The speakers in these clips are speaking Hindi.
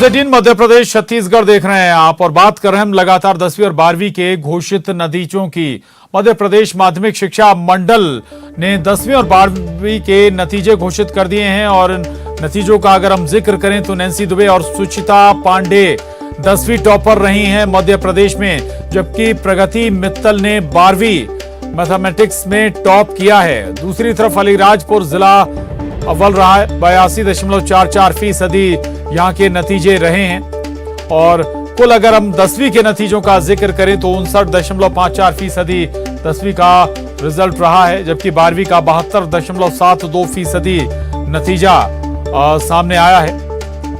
न्यूज 18 मध्य प्रदेश छत्तीसगढ़ देख रहे हैं आप और बात कर रहे हैं हम लगातार 10वीं और 12वीं के घोषित नतीजों की। मध्य प्रदेश माध्यमिक शिक्षा मंडल ने 10वीं और 12वीं के नतीजे घोषित कर दिए हैं और नतीजों का अगर हम जिक्र करें तो नैन्सी दुबे और सुचिता पांडे 10वीं टॉपर रही हैं मध्य प्रदेश में, जबकि प्रगति मित्तल ने 12वीं मैथमेटिक्स में टॉप किया है। दूसरी तरफ अलीराजपुर जिला अव्वल रहा है, 82.44% यहाँ के नतीजे रहे हैं और कुल अगर हम 10वीं के नतीजों का जिक्र करें तो 59.54% 10वीं का रिजल्ट रहा है, जबकि 12वीं का 72.72% नतीजा सामने आया है।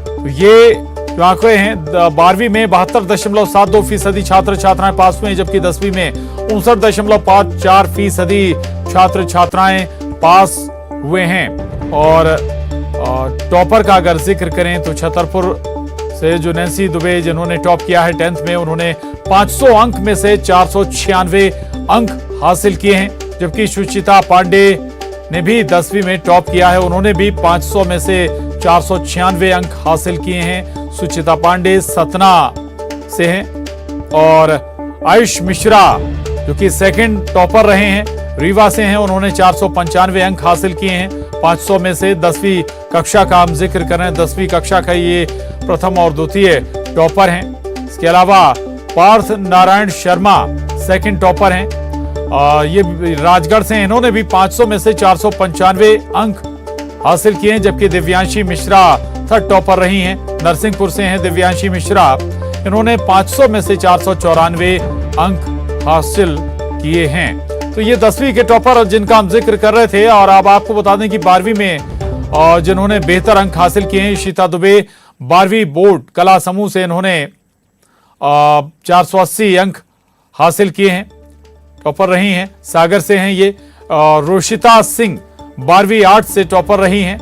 तो ये जो आंकड़े हैं, 12वीं में 72.72% छात्र छात्राएं पास हुए हैं, जबकि 10वीं में 59.54% छात्र छात्राएं पास हुए हैं। और टॉपर का अगर जिक्र करें तो छतरपुर से जो नैन्सी दुबे जिन्होंने टॉप किया है 10th में, उन्होंने 500 अंक में से 496 अंक हासिल किए हैं, जबकि सुचिता पांडे ने भी 10वीं में टॉप किया है, उन्होंने भी 500 में से 496 अंक हासिल किए हैं। सुचिता पांडे सतना से हैं और आयुष मिश्रा जो कि सेकंड टॉपर रहे हैं रीवा से हैं, उन्होंने 495 अंक हासिल किए हैं 500 में से। 10वीं कक्षा का हम जिक्र कर रहे हैं, 10वीं कक्षा का ये प्रथम और द्वितीय टॉपर हैं। इसके अलावा पार्थ नारायण शर्मा सेकंड टॉपर हैं, ये राजगढ़ से, इन्होंने भी 500 में से 495 अंक हासिल किए हैं, जबकि दिव्यांशी मिश्रा थर्ड टॉपर रही हैं, नरसिंहपुर से हैं दिव्यांशी मिश्रा, इन्होंने 500 में से 494 अंक हासिल किए हैं। तो ये 10वीं के टॉपर जिनका हम जिक्र कर रहे थे। और अब आपको बता दें कि 12वीं में जिन्होंने बेहतर अंक हासिल किए हैं, इशिता दुबे 12वीं बोर्ड कला समूह से इन्होंने 480 अंक हासिल किए हैं, टॉपर रही हैं, सागर से हैं ये। रोशिता सिंह 12वीं आर्ट्स से टॉपर रही हैं।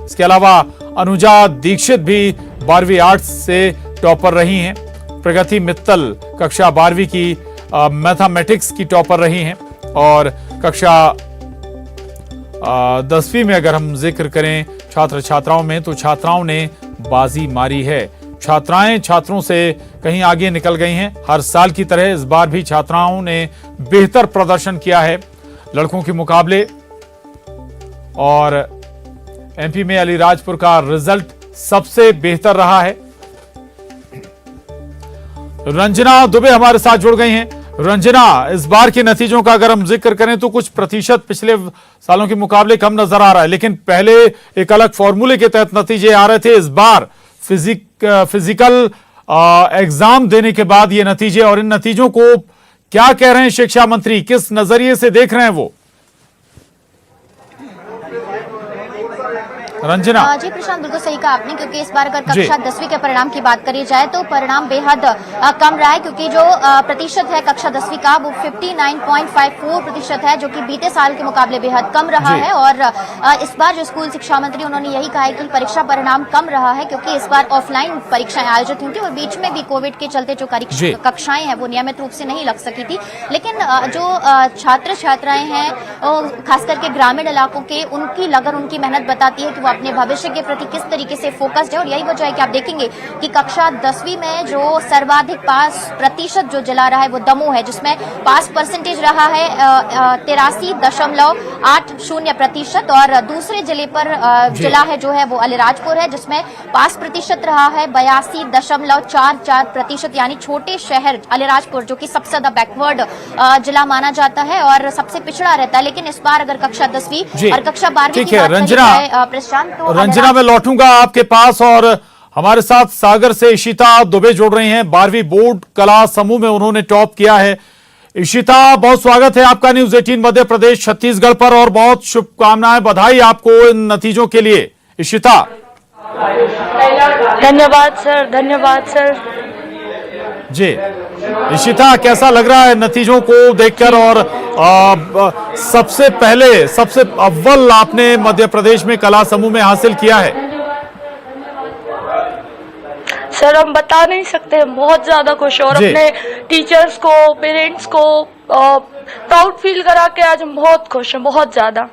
इसके अलावा अनुजा दीक्षित भी 12वीं आर्ट्स से टॉपर रही हैं। प्रगति मित्तल कक्षा 12वीं की मैथमेटिक्स की टॉपर रही हैं और कक्षा 10वीं में अगर हम जिक्र करें छात्र छात्राओं में तो छात्राओं ने बाजी मारी है। छात्राएं छात्रों से कहीं आगे निकल गई हैं। हर साल की तरह इस बार भी छात्राओं ने बेहतर प्रदर्शन किया है लड़कों के मुकाबले और एमपी में अलीराजपुर का रिजल्ट सबसे बेहतर रहा है। रंजना दुबे हमारे साथ जुड़ गई हैं। रंजना, इस बार के नतीजों का अगर हम जिक्र करें तो कुछ प्रतिशत पिछले सालों के मुकाबले कम नजर आ रहा है, लेकिन पहले एक अलग फॉर्मूले के तहत नतीजे आ रहे थे। इस बार फिजिकल एग्जाम देने के बाद ये नतीजे, और इन नतीजों को क्या कह रहे हैं शिक्षा मंत्री, किस नजरिए से देख रहे हैं वो? रंजना जी प्रशांत, बिल्कुल सही कहा आपने, क्योंकि इस बार अगर कक्षा 10वीं के परिणाम की बात करी जाए तो परिणाम बेहद कम रहा है, क्योंकि जो प्रतिशत है कक्षा 10वीं का वो 59.54% है, जो कि बीते साल के मुकाबले बेहद कम रहा है। और इस बार जो स्कूल शिक्षा मंत्री उन्होंने यही कहा है कि परीक्षा परिणाम कम रहा है, क्योंकि इस बार ऑफलाइन परीक्षाएं आयोजित हुई थी और बीच में भी कोविड के चलते जो कक्षाएं हैं वो नियमित रूप से नहीं लग सकी थी। लेकिन जो छात्र छात्राएं हैं खास करके ग्रामीण इलाकों के, उनकी लगन, उनकी मेहनत बताती है कि वो अपने भविष्य के प्रति किस तरीके से फोकस्ड है। और यही वजह है कि आप देखेंगे कि कक्षा 10वीं में जो सर्वाधिक पास प्रतिशत जो जिला रहा है वो दमोह है, जिसमें पास परसेंटेज रहा है 83.80%। और दूसरे जिले पर जिला है जो है वो अलीराजपुर है, जिसमें पास प्रतिशत रहा है 82.44%। यानी छोटे शहर अलीराजपुर जो कि सबसे ज्यादा बैकवर्ड जिला माना जाता है और सबसे पिछड़ा रहता है। लेकिन इस बार अगर कक्षा 10वीं और कक्षा 12वीं की बात करी जाए प्रशांत, तो रंजना मैं लौटूंगा आपके पास और हमारे साथ सागर से इशिता दुबे जुड़ रही हैं। 12वीं बोर्ड कला समूह में उन्होंने टॉप किया है। इशिता, बहुत स्वागत है आपका न्यूज 18 मध्य प्रदेश छत्तीसगढ़ पर और बहुत शुभकामनाएं, बधाई आपको इन नतीजों के लिए। इशिता। धन्यवाद सर, धन्यवाद सर। जी इशिता, कैसा लग रहा है नतीजों को देखकर? और सबसे पहले सबसे अव्वल आपने मध्य प्रदेश में कला समूह में हासिल किया है। सर हम बता नहीं सकते, बहुत ज्यादा खुश और अपने टीचर्स को, पेरेंट्स को प्राउड फील करा के आज हम बहुत खुश हैं, बहुत ज्यादा।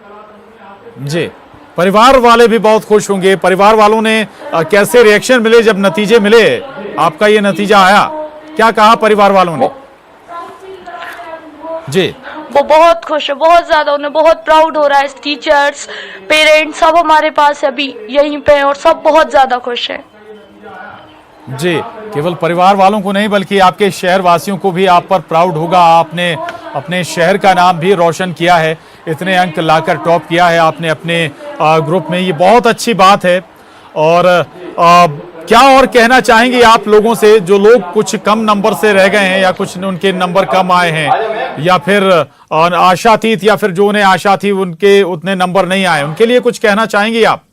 जी परिवार वाले भी बहुत खुश होंगे। परिवार वालों ने कैसे रिएक्शन मिले जब नतीजे मिले, आपका ये नतीजा आया, क्या कहा परिवार वालों ने? जी, वो बहुत खुश है, बहुत ज्यादा, उन्हें बहुत प्राउड हो रहा है। टीचर्स, पेरेंट्स सब हमारे पास अभी यहीं पे हैं और सब बहुत ज्यादा खुश हैं। जी, केवल परिवार वालों को नहीं बल्कि आपके शहर वासियों को भी आप पर प्राउड होगा। आपने अपने शहर का नाम भी रोशन किया है, इतने अंक लाकर टॉप किया है आपने अपने ग्रुप में, ये बहुत अच्छी बात है। और क्या और कहना चाहेंगे आप लोगों से जो लोग कुछ कम नंबर से रह गए हैं या कुछ उनके नंबर कम आए हैं या फिर आशातीत या फिर जो उन्हें आशा थी उनके उतने नंबर नहीं आए, उनके लिए कुछ कहना चाहेंगे आप?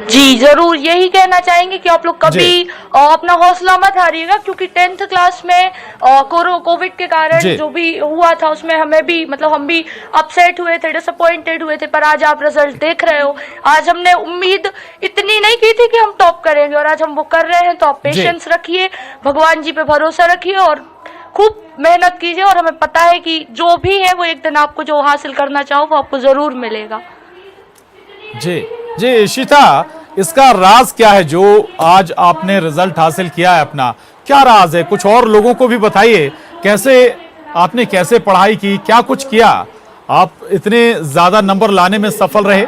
जी जरूर, यही कहना चाहेंगे कि आप लोग कभी अपना हौसला मत हारिएगा, क्योंकि 10th क्लास में कोविड के कारण जो भी हुआ था उसमें हमें भी मतलब हम भी अपसेट हुए थे, डिसअपॉइंटेड हुए थे, पर आज आप रिजल्ट देख रहे हो। आज हमने उम्मीद इतनी नहीं की थी कि हम टॉप करेंगे और आज हम वो कर रहे हैं। तो आप पेशेंस रखिए, भगवान जी पे भरोसा रखिए और खूब मेहनत कीजिए और हमें पता है कि जो भी है वो एक दिन आपको जो हासिल करना चाहो वो आपको जरूर मिलेगा। जी जी, इशिता, इसका राज क्या है जो आज आपने रिजल्ट हासिल किया है अपना, क्या राज है? कुछ और लोगों को भी बताइए, कैसे आपने कैसे पढ़ाई की, क्या कुछ किया, आप इतने ज्यादा नंबर लाने में सफल रहे?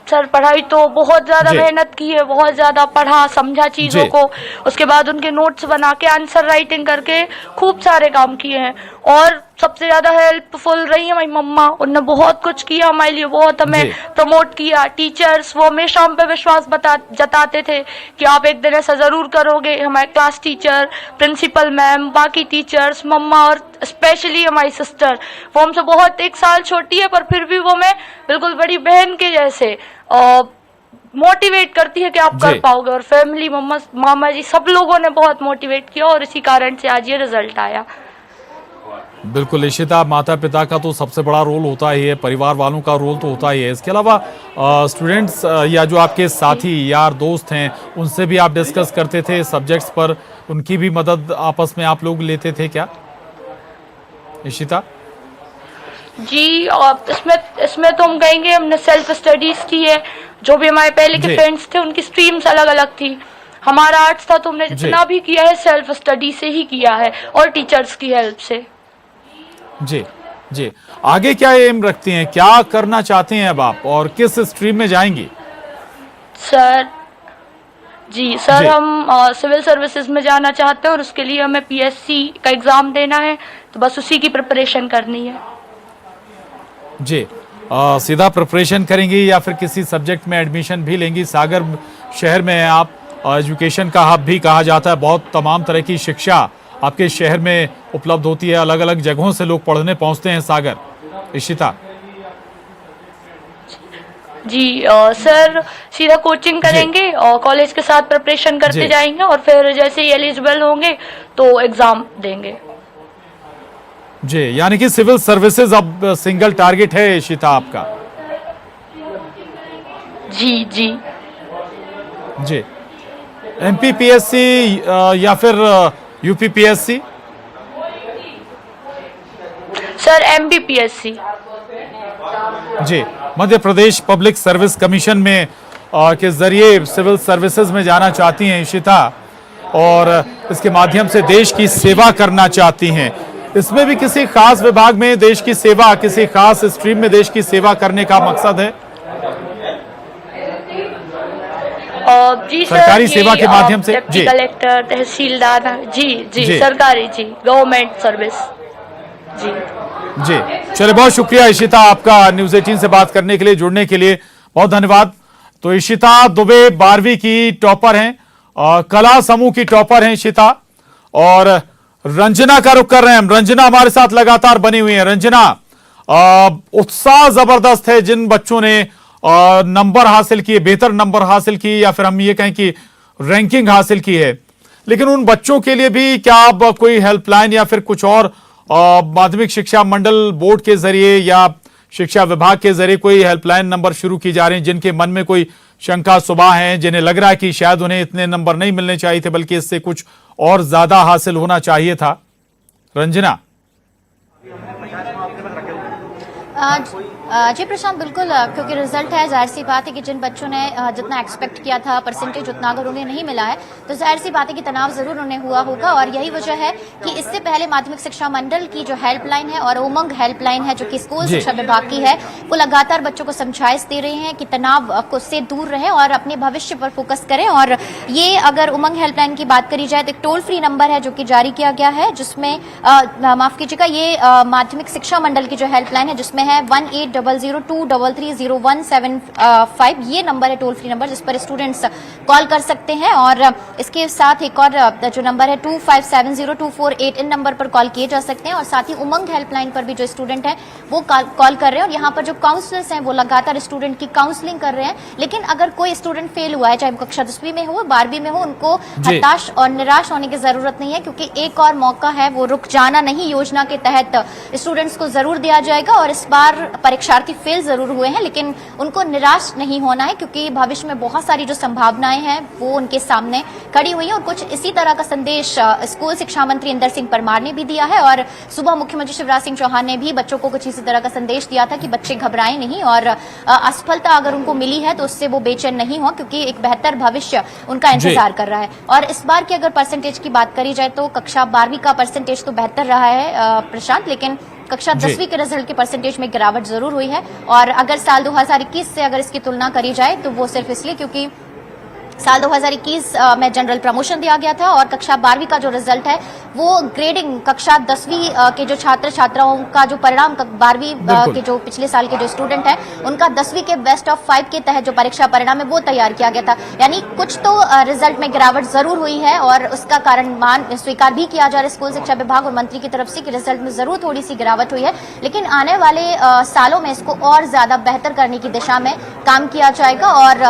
सर पढ़ाई तो बहुत ज्यादा मेहनत की है, बहुत ज्यादा पढ़ा समझा चीजों को, उसके बाद उनके नोट्स बना के आंसर राइटिंग करके खूब सारे काम किए हैं। और सबसे ज्यादा हेल्पफुल रही है हमारी मम्मा, उन्होंने बहुत कुछ किया हमारे लिए, बहुत हमें प्रमोट किया। टीचर्स वो हमेशा हम पे विश्वास जताते थे कि आप एक दिन ऐसा जरूर करोगे। हमारे क्लास टीचर, प्रिंसिपल मैम, बाकी टीचर्स, मम्मा और स्पेशली हमारी सिस्टर, वो हमसे बहुत 1 साल छोटी है पर फिर भी वो मैं बिल्कुल बड़ी बहन के जैसे मोटिवेट करती है कि आप कर पाओगे। और फैमिली, मामा जी, सब लोगों ने बहुत मोटिवेट किया और इसी कारण से आज ये रिजल्ट आया। बिल्कुल इशिता, माता पिता का तो सबसे बड़ा रोल होता ही है, परिवार वालों का रोल तो होता ही है। इसके अलावा स्टूडेंट्स या जो आपके साथी यार दोस्त हैं उनसे भी आप डिस्कस करते थे सब्जेक्ट्स पर, उनकी भी मदद आपस में आप लोग लेते थे क्या इशिता? जी, और इसमें तो हम कहेंगे हमने सेल्फ स्टडीज की है। जो भी हमारे पहले के फ्रेंड्स थे उनकी स्ट्रीम्स अलग अलग थी, हमारा आर्ट्स था तो हमने जितना भी किया है सेल्फ स्टडी से ही किया है और टीचर्स की हेल्प से। जी जी, आगे क्या एम रखती हैं, क्या करना चाहते हैं अब आप और किस स्ट्रीम में जाएंगी? सर हम सिविल सर्विसेज में जाना चाहते हैं और उसके लिए हमें पीएससी का एग्जाम देना है, तो बस उसी की प्रिपरेशन करनी है। जी, सीधा प्रिपरेशन करेंगी या फिर किसी सब्जेक्ट में एडमिशन भी लेंगी? सागर शहर में आप, एजुकेशन का हब भी कहा जाता है, बहुत तमाम तरह की शिक्षा आपके शहर में उपलब्ध होती है, अलग अलग जगहों से लोग पढ़ने पहुंचते हैं सागर। इशिता जी सर, सीधा कोचिंग करेंगे और कॉलेज के साथ प्रिपरेशन करते जाएंगे और फिर जैसे ही एलिजिबल होंगे तो एग्जाम देंगे। जी, यानी कि सिविल सर्विसेज अब सिंगल टारगेट है इशिता आपका? जी जी जी, एमपीपीएससी या फिर यूपीपीएससी? Sir MPPSC. जी, Madhya Pradesh public service commission में के जरिए सिविल सर्विसेज में जाना चाहती हैं इशिता और इसके माध्यम से देश की सेवा करना चाहती हैं। इसमें भी किसी खास विभाग में देश की सेवा, किसी खास स्ट्रीम में देश की सेवा करने का मकसद है? जी सरकारी सेवा के माध्यम से? जी, कलेक्टर, तहसीलदार, जी सरकारी, जी गवर्नमेंट सर्विस। जी जी, चलिए, बहुत शुक्रिया इशिता आपका न्यूज़ 18 से बात करने के लिए, जुड़ने के लिए बहुत धन्यवाद। तो इशिता दुबे 12वीं की टॉपर हैं, कला समूह की टॉपर हैं इशिता। और रंजना का रुख कर रहे हैं हम, रंजना हमारे साथ लगातार बनी हुई है। रंजना, उत्साह जबरदस्त है जिन बच्चों ने नंबर हासिल किए, बेहतर नंबर हासिल किए या फिर हम ये कहें कि रैंकिंग हासिल की है, लेकिन उन बच्चों के लिए भी क्या अब कोई हेल्पलाइन या फिर कुछ और माध्यमिक शिक्षा मंडल बोर्ड के जरिए या शिक्षा विभाग के जरिए कोई हेल्पलाइन नंबर शुरू की जा रहे हैं जिनके मन में कोई शंका सुबह है, जिन्हें लग रहा है कि शायद उन्हें इतने नंबर नहीं मिलने चाहिए थे बल्कि इससे कुछ और ज्यादा हासिल होना चाहिए था? रंजना जी प्रशांत, बिल्कुल, क्योंकि रिजल्ट है, जाहिर सी बात है कि जिन बच्चों ने जितना एक्सपेक्ट किया था परसेंटेज उतना अगर उन्हें नहीं मिला है तो जाहिर सी बात है कि तनाव जरूर उन्हें हुआ होगा। और यही वजह है कि इससे पहले माध्यमिक शिक्षा मंडल की जो हेल्पलाइन है और उमंग हेल्पलाइन है जो कि स्कूल शिक्षा विभाग की है, वो लगातार बच्चों को समझाइश दे रहे हैं कि तनाव से दूर रहे और अपने भविष्य पर फोकस करें। और ये अगर उमंग हेल्पलाइन की बात करी जाए तो एक टोल फ्री नंबर है जो कि जारी किया गया है, जिसमें माफ कीजिएगा, ये माध्यमिक शिक्षा मंडल की जो हेल्पलाइन है जिसमें है 180023301755, ये नंबर है टोल फ्री नंबर जिस पर स्टूडेंट्स कॉल कर सकते हैं। और इसके साथ एक और जो नंबर है 25702448, इन नंबर पर कॉल किए जा सकते हैं। और साथ ही उमंग हेल्पलाइन पर भी जो स्टूडेंट है वो कॉल कर रहे हैं और यहाँ पर जो काउंसलर्स हैं वो लगातार स्टूडेंट की काउंसलिंग कर रहे हैं। लेकिन अगर कोई स्टूडेंट फेल हुआ है, चाहे कक्षा 10वीं में हो 12वीं में हो, उनको हताश और निराश होने की जरूरत नहीं है, क्योंकि एक और मौका है, वो रुक जाना नहीं योजना के तहत स्टूडेंट्स को जरूर दिया जाएगा। और इस बार परीक्षार्थी फेल जरूर हुए हैं लेकिन उनको निराश नहीं होना है, क्योंकि भविष्य में बहुत सारी जो संभावनाएं हैं वो उनके सामने खड़ी हुई हैं। और कुछ इसी तरह का संदेश स्कूल शिक्षा मंत्री इंदर सिंह परमार ने भी दिया है और सुबह मुख्यमंत्री शिवराज सिंह चौहान ने भी बच्चों को कुछ इसी तरह का संदेश दिया था कि बच्चे घबराएं नहीं और असफलता अगर उनको मिली है तो उससे वो बेचैन नहीं हो, क्योंकि एक बेहतर भविष्य उनका इंतजार कर रहा है। और इस बार की अगर परसेंटेज की बात करी जाए तो कक्षा 12वीं का परसेंटेज तो बेहतर रहा है प्रशांत, लेकिन कक्षा 10वीं के रिजल्ट के परसेंटेज में गिरावट जरूर हुई है। और अगर साल 2021 से अगर इसकी तुलना करी जाए तो वो सिर्फ इसलिए क्योंकि साल 2021 में जनरल प्रमोशन दिया गया था और कक्षा 12वीं का जो रिजल्ट है वो ग्रेडिंग कक्षा 10वीं के जो छात्र छात्राओं का जो परिणाम 12वीं के जो पिछले साल के जो स्टूडेंट हैं उनका 10वीं के बेस्ट ऑफ 5 के तहत जो परीक्षा परिणाम है वो तैयार किया गया था। यानी कुछ तो रिजल्ट में गिरावट जरूर हुई है और उसका कारण स्वीकार भी किया जा रहा है स्कूल शिक्षा विभाग और मंत्री की तरफ से कि रिजल्ट में जरूर थोड़ी सी गिरावट हुई है, लेकिन आने वाले सालों में इसको और ज्यादा बेहतर करने की दिशा में काम किया जाएगा और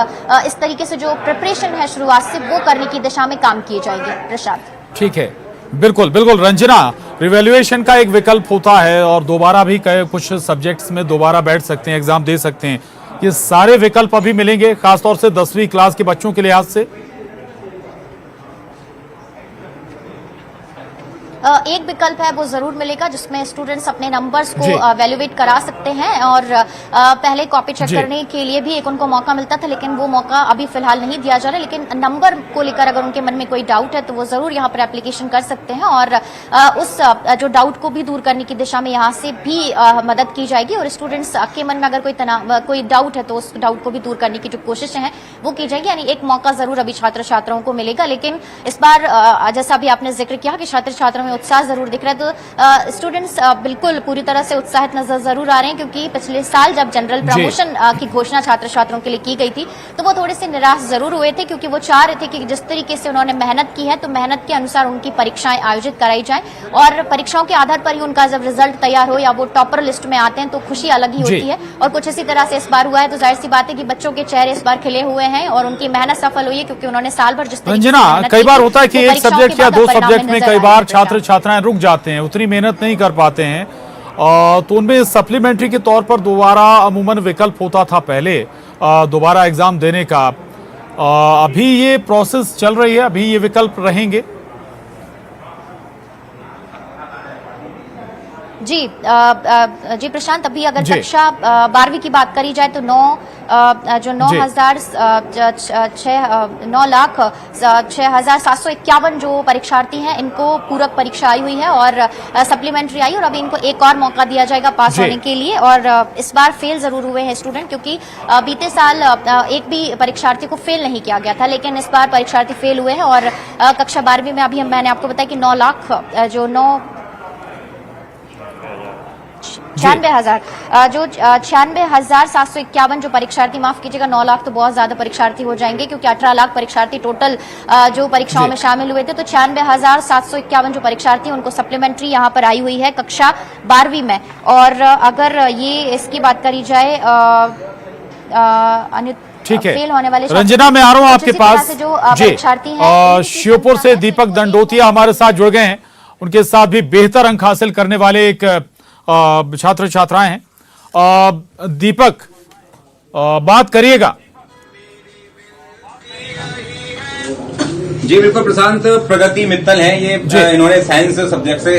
इस तरीके से जो प्रिपरेशन है शुरुआत से वो करने की दिशा में काम किए जाएंगे। प्रशांत, ठीक है, बिल्कुल बिल्कुल रंजना, रिवैल्यूएशन का एक विकल्प होता है और दोबारा भी कुछ सब्जेक्ट्स में दोबारा बैठ सकते हैं, एग्जाम दे सकते हैं। ये सारे विकल्प अभी मिलेंगे खासतौर से 10वीं क्लास के बच्चों के लिहाज से? एक विकल्प है वो जरूर मिलेगा जिसमें स्टूडेंट्स अपने नंबर्स को वैल्यूएट करा सकते हैं और पहले कॉपी चेक करने के लिए भी एक उनको मौका मिलता था, लेकिन वो मौका अभी फिलहाल नहीं दिया जा रहा। लेकिन नंबर को लेकर अगर उनके मन में कोई डाउट है तो वो जरूर यहाँ पर एप्लीकेशन कर सकते हैं और उस जो डाउट को भी दूर करने की दिशा में यहाँ से भी मदद की जाएगी और स्टूडेंट्स के मन में अगर कोई डाउट है तो उस डाउट को भी दूर करने की जो कोशिशें हैं वो की जाएगी। यानी एक मौका जरूर अभी छात्र छात्राओं को मिलेगा, लेकिन इस बार जैसा अभी आपने जिक्र किया कि छात्र छात्राओं उत्साह जरूर दिख रहा है, तो स्टूडेंट्स बिल्कुल पूरी तरह से उत्साहित नजर जरूर आ रहे हैं, क्योंकि पिछले साल जब जनरल प्रमोशन की घोषणा छात्र छात्राओं के लिए की गई थी तो वो थोड़े से निराश जरूर हुए थे, क्योंकि वो चाह रहे थे कि जिस तरीके से उन्होंने मेहनत की है तो मेहनत के अनुसार उनकी परीक्षाएं आयोजित कराई जाए और परीक्षाओं के आधार पर ही उनका जब रिजल्ट तैयार हो या वो टॉपर लिस्ट में आते हैं तो खुशी अलग ही होती है। और कुछ इसी तरह से इस बार हुआ है, तो जाहिर सी बात है कि बच्चों के चेहरे इस बार खिले हुए हैं और उनकी मेहनत सफल हुई है, क्योंकि उन्होंने साल भर जिस रंजना, कई बार होता है कि एक सब्जेक्ट या दो सब्जेक्ट में कई बार छात्र छात्राएं रुक जाते हैं, उतनी मेहनत नहीं कर पाते हैं, तो उनमें सप्लीमेंट्री के तौर पर दोबारा अमूमन विकल्प होता था पहले दोबारा एग्जाम देने का। अभी ये प्रोसेस चल रही है, अभी ये विकल्प रहेंगे? जी जी प्रशांत, अभी अगर कक्षा 12वीं की बात करी जाए तो 9,06,751 जो परीक्षार्थी हैं इनको पूरक परीक्षा आई हुई है और सप्लीमेंट्री आई और अभी इनको एक और मौका दिया जाएगा पास होने के लिए। और इस बार फेल जरूर हुए हैं स्टूडेंट, क्योंकि बीते साल एक भी परीक्षार्थी को फेल नहीं किया गया था, लेकिन इस बार परीक्षार्थी फेल हुए हैं और कक्षा 12वीं में अभी मैंने आपको बताया कि 96,751 जो परीक्षार्थी, माफ कीजिएगा 9 लाख तो बहुत ज्यादा परीक्षार्थी हो जाएंगे, क्योंकि 18 लाख परीक्षार्थी टोटल जो परीक्षाओं में शामिल हुए थे, तो 96,751 जो परीक्षार्थी उनको सप्लीमेंट्री यहाँ पर आई हुई है कक्षा 12वीं में। और अगर ये इसकी बात करी जाए ठीक है, फेल होने वाले रंजना मैं आ रहा हूँ आपके पास। जो परीक्षार्थी हैं श्योपुर से दीपक दंडोतिया हमारे साथ जुड़ गए हैं, उनके साथ भी बेहतर अंक हासिल करने वाले एक छात्र छात्राएं हैं। दीपक, बात करिएगा। जी बिल्कुल प्रशांत, प्रगति मित्तल हैं ये, इन्होंने साइंस सब्जेक्ट से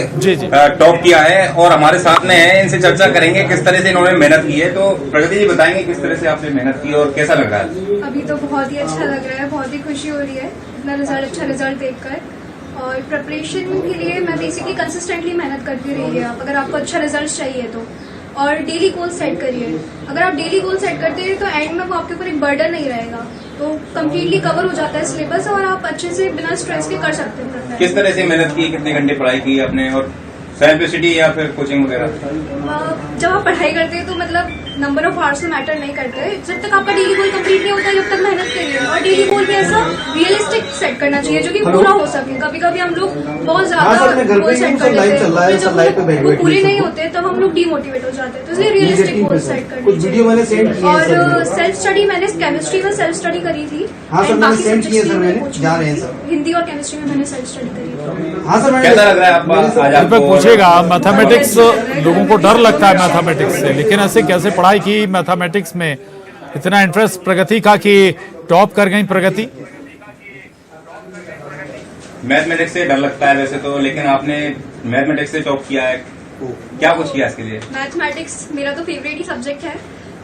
टॉप किया है और हमारे साथ में है। इनसे चर्चा करेंगे किस तरह से इन्होंने मेहनत की है। तो प्रगति जी बताएंगे किस तरह से आपने मेहनत की और कैसा लग रहा है? अभी तो बहुत ही अच्छा लग रहा है, बहुत ही खुशी हो रही है इतना अच्छा रिजल्ट देखकर। और प्रिपरेशन के लिए मैं बेसिकली कंसिस्टेंटली मेहनत करती रही है। अगर आपको अच्छा रिजल्ट चाहिए तो, और डेली गोल सेट करिए। अगर आप डेली गोल सेट करते हैं तो एंड में वो आपके ऊपर एक बर्डन नहीं रहेगा, तो कम्प्लीटली कवर हो जाता है सिलेबस और आप अच्छे से बिना स्ट्रेस के कर सकते हैं। किस तरह से मेहनत की, कितने घंटे पढ़ाई की आपने, और सेल्फ स्टडी या फिर कोचिंग वगैरह? जब आप पढ़ाई करते हैं तो मतलब नंबर ऑफ आवर्स में मैटर नहीं करते। जब तक आपका डेली गोल कंप्लीट नहीं होता जब तक मेहनत करिए। और डेली गोल भी ऐसा रियलिस्टिक सेट करना चाहिए जो कि पूरा हो सके। कभी कभी हम लोग बहुत ज्यादा गोल सेट कर लेते हैं, जब वो पूरे नहीं होते तब हम लोग डिमोटिवेट हो जाते हैं। तो इसलिए रियलिस्टिक गोल सेट करना चाहिए। और सेल्फ स्टडी मैंने केमिस्ट्री में सेल्फ स्टडी करी थी, बाकी सब्जेक्ट्स में हिंदी और केमिस्ट्री में मैंने सेल्फ स्टडी करी थी। कैसा लग रहा है आपको? आज आपको पूछेगा मैथमेटिक्स, लोगों को डर लगता है मैथमेटिक्स से, लेकिन ऐसे कैसे पढ़ाई की मैथमेटिक्स में, इतना इंटरेस्ट प्रगति का कि टॉप कर गई प्रगति? मैथमेटिक्स से डर लगता है वैसे तो, लेकिन आपने मैथमेटिक्स से टॉप किया है, क्या कुछ किया इसके लिए? मैथमेटिक्स मेरा तो फेवरेट ही सब्जेक्ट है।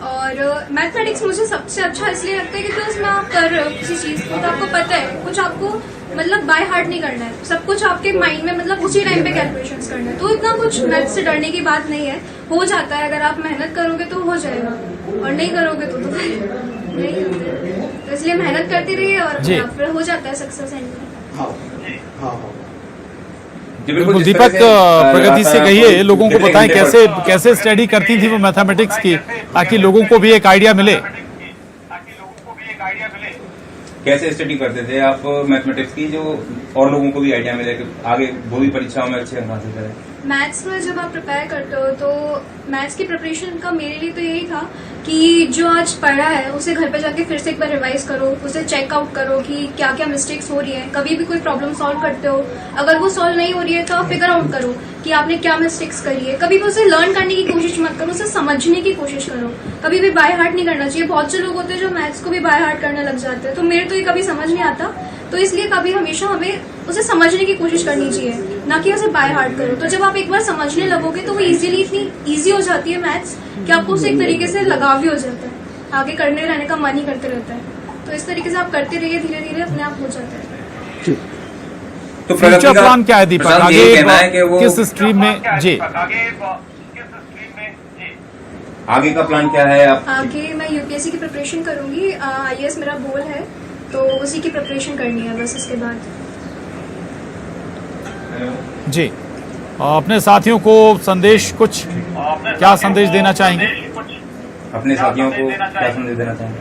और मैथमेटिक्स मुझे सबसे अच्छा इसलिए लगता है क्योंकि उसमें आप कर रहे हो किसी चीज को तो आपको पता है, कुछ आपको मतलब बाय हार्ट नहीं करना है, सब कुछ आपके माइंड में मतलब उसी टाइम पे कैलकुलेशंस करना है। तो इतना कुछ मैथ से डरने की बात नहीं है, हो जाता है। अगर आप मेहनत करोगे तो हो जाएगा, और नहीं करोगे तो नहीं होता। तो इसलिए मेहनत करती रहिए और फिर हो जाता है सक्सेस एंड में। बिल्कुल दीपक, प्रगति से कहिए, लोगों को बताएं कैसे कैसे स्टडी करती थी वो मैथमेटिक्स की, ताकि लोगों को भी एक आइडिया मिले। कैसे स्टडी करते थे आप मैथमेटिक्स की, जो और लोगों को भी आइडिया मिले कि आगे वो भी परीक्षाओं में अच्छे अंक हासिल करें? मैथ्स में जब आप प्रिपेयर करते हो तो मैथ्स की प्रिपरेशन का मेरे लिए तो यही था कि जो आज पढ़ा है उसे घर पे जाके फिर से एक बार रिवाइज करो, उसे चेकआउट करो कि क्या क्या मिस्टेक्स हो रही है। कभी भी कोई प्रॉब्लम सॉल्व करते हो, अगर वो सॉल्व नहीं हो रही है तो आप फिगर आउट करो कि आपने क्या मिस्टेक्स करी है। कभी भी उसे लर्न करने की कोशिश मत करो, उसे समझने की कोशिश करो। कभी भी बाय हार्ट नहीं करना चाहिए। बहुत से लोग होते हैं जो मैथ्स को भी बाय हार्ट करने लग जाते हैं, तो मेरे तो ये कभी समझ नहीं आता। तो इसलिए कभी हमेशा हमें उसे समझने की कोशिश करनी चाहिए, ना कि उसे बाय हार्ट करो। तो जब आप एक बार समझने लगोगे तो वो इजीली इतनी ईजी हो जाती है मैथ्स कि आपको उसे एक तरीके से लगाव भी हो जाता है, आगे करने रहने का मन ही करते रहता है। तो इस तरीके से आप करते रहिए, धीरे धीरे अपने आप हो जाता है। तो फ्यूचर प्लान क्या है दीपक, आगे किस स्ट्रीम में? जी आगे का प्लान क्या है? आप आगे मैं यूपीएससी की प्रिपरेशन करूंगी, आईएएस मेरा गोल है, तो उसी की प्रिपरेशन करनी है बस। इसके बाद जी अपने साथियों को संदेश, कुछ क्या संदेश देना चाहेंगे? अपने साथियों को क्या संदेश देना चाहेंगे?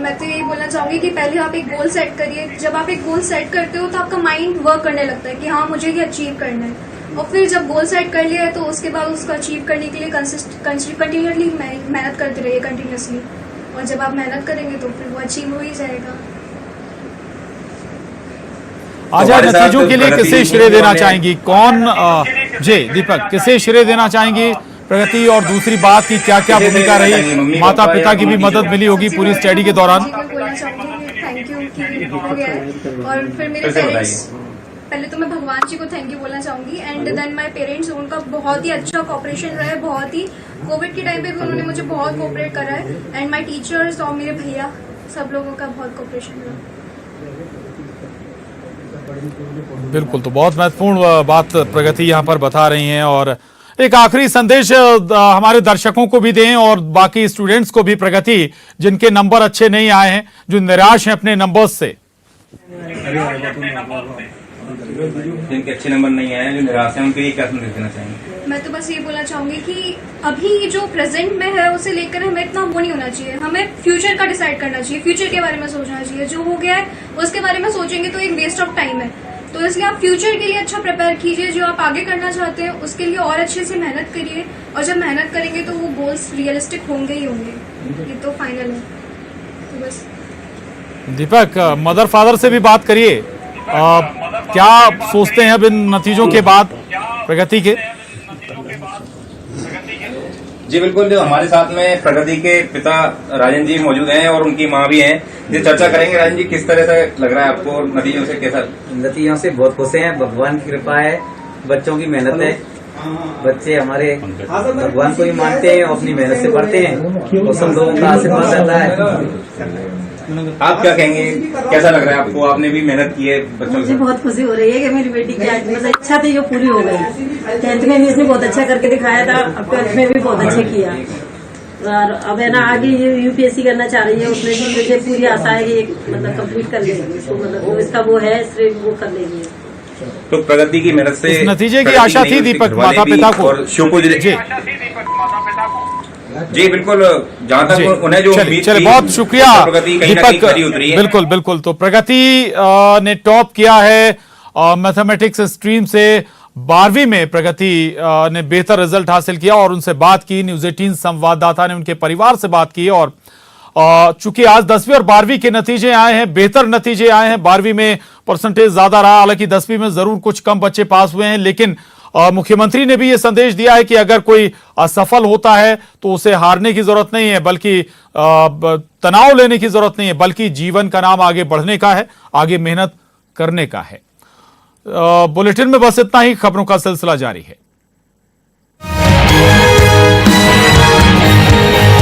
मैं तो यही बोलना चाहूंगी कि पहले आप एक गोल सेट करिए। जब आप एक गोल सेट करते हो तो आपका माइंड वर्क करने लगता है कि हाँ मुझे ये अचीव करना है। और फिर जब गोल सेट कर लिया है तो उसके बाद उसको अचीव करने के लिए कंटिन्यूसली मेहनत करते रहिए, कंटिन्यूसली। और जब आप मेहनत करेंगे तो फिर वो अचीव हो ही जाएगा। आज नतीजों के लिए किसे श्रेय देना चाहेंगी? कौन जी दीपक, किसे श्रेय देना चाहेंगी प्रगति? और दूसरी बात की क्या क्या भूमिका रही, माता पिता की भी मदद मिली होगी पूरी स्टडी के दौरान? मैं बोलना चाहूंगी थैंक यू कि हो गया है। और फिर मेरे पेरेंट्स, पहले तो मैं भगवान जी को थैंक यू बोलना चाहूंगी, एंड देन माय पेरेंट्स, उनका बहुत ही अच्छा कोऑपरेशन रहा है। बहुत ही कोविड के टाइम पे भी उन्होंने मुझे बहुत कोऑपरेट करा है, एंड माय टीचर्स और मेरे भैया, सब लोगों का बहुत कोऑपरेशन रहा। बिल्कुल, तो बहुत महत्वपूर्ण बात प्रगति यहाँ पर बता रही हैं। और एक आखिरी संदेश हमारे दर्शकों को भी दें और बाकी स्टूडेंट्स को भी प्रगति, जिनके नंबर अच्छे नहीं आए हैं, जो निराश हैं अपने नंबर्स से। जिनके अच्छे नंबर नहीं आए, जो निराश हैं, उनके लिए क्या संदेश देना चाहेंगे? मैं तो बस ये बोलना चाहूंगी कि अभी जो प्रेजेंट में है उसे लेकर हमें इतना वो नहीं होना चाहिए। हमें फ्यूचर का डिसाइड करना चाहिए, फ्यूचर के बारे में सोचना चाहिए। जो हो गया है उसके बारे में सोचेंगे तो एक वेस्ट ऑफ टाइम है। तो इसलिए आप फ्यूचर के लिए अच्छा प्रिपेयर कीजिए। जो आप आगे करना चाहते हैं उसके लिए और अच्छे से मेहनत करिए, और जब मेहनत करेंगे तो वो गोल्स रियलिस्टिक होंगे ही होंगे, ये तो फाइनल है। तो बस दीपक, मदर फादर से भी बात करिए, क्या सोचते हैं अब इन नतीजों के बाद प्रगति के? जी बिल्कुल, जो हमारे साथ में प्रगति के पिता राजन जी मौजूद हैं और उनकी मां भी हैं, ये चर्चा करेंगे। राजन जी, किस तरह से लग रहा है आपको नतीजों से? कैसा? नतीजों से बहुत खुश हैं, भगवान की कृपा है, बच्चों की मेहनत है। बच्चे हमारे भगवान को भी मानते हैं और अपनी मेहनत से पढ़ते हैं और सब लोगों का आशीर्वाद रहता है। आप क्या कहेंगे, कैसा लग रहा है आपको? आपने भी मेहनत की है बच्चों मुझे से। बहुत खुशी हो रही है कि मेरी बेटी की आज मतलब इच्छा थी जो पूरी हो गई। 10th में भी इसने बहुत अच्छा करके दिखाया था, अब 12th में भी बहुत अच्छा किया और अब है ना आगे यूपीएससी करना चाह रही है। उसमें भी मुझे पूरी आशा है कि मतलब कंप्लीट कर लेगी, तो मतलब वो इसका वो है श्रेय वो कर लेगी। तो प्रगति की मेहनत से इस नतीजे की प्रगति आशा नहीं, थी उसके दीपक घरवाले माता भी पिता को। और शिवपुर जिले जी बिल्कुल, जहां तक उन्हें जो उम्मीद चले थी, बहुत शुक्रिया प्रगति कहीं ना कहीं खरी उतरी है। बिल्कुल बिल्कुल। तो प्रगति ने टॉप किया है मैथमेटिक्स स्ट्रीम से। 12वीं में प्रगति ने बेहतर रिजल्ट हासिल किया और उनसे बात की। न्यूज 18 संवाददाता ने उनके परिवार से बात की और चूंकि आज 10वीं और 12वीं के नतीजे आए हैं, बेहतर नतीजे आए हैं। 12वीं में परसेंटेज ज्यादा रहा, हालांकि 10वीं में जरूर कुछ कम बच्चे पास हुए हैं, लेकिन मुख्यमंत्री ने भी यह संदेश दिया है कि अगर कोई असफल होता है तो उसे हारने की जरूरत नहीं है, बल्कि तनाव लेने की जरूरत नहीं है, बल्कि जीवन का नाम आगे बढ़ने का है, आगे मेहनत करने का है। बुलेटिन में बस इतना ही। खबरों का सिलसिला जारी है।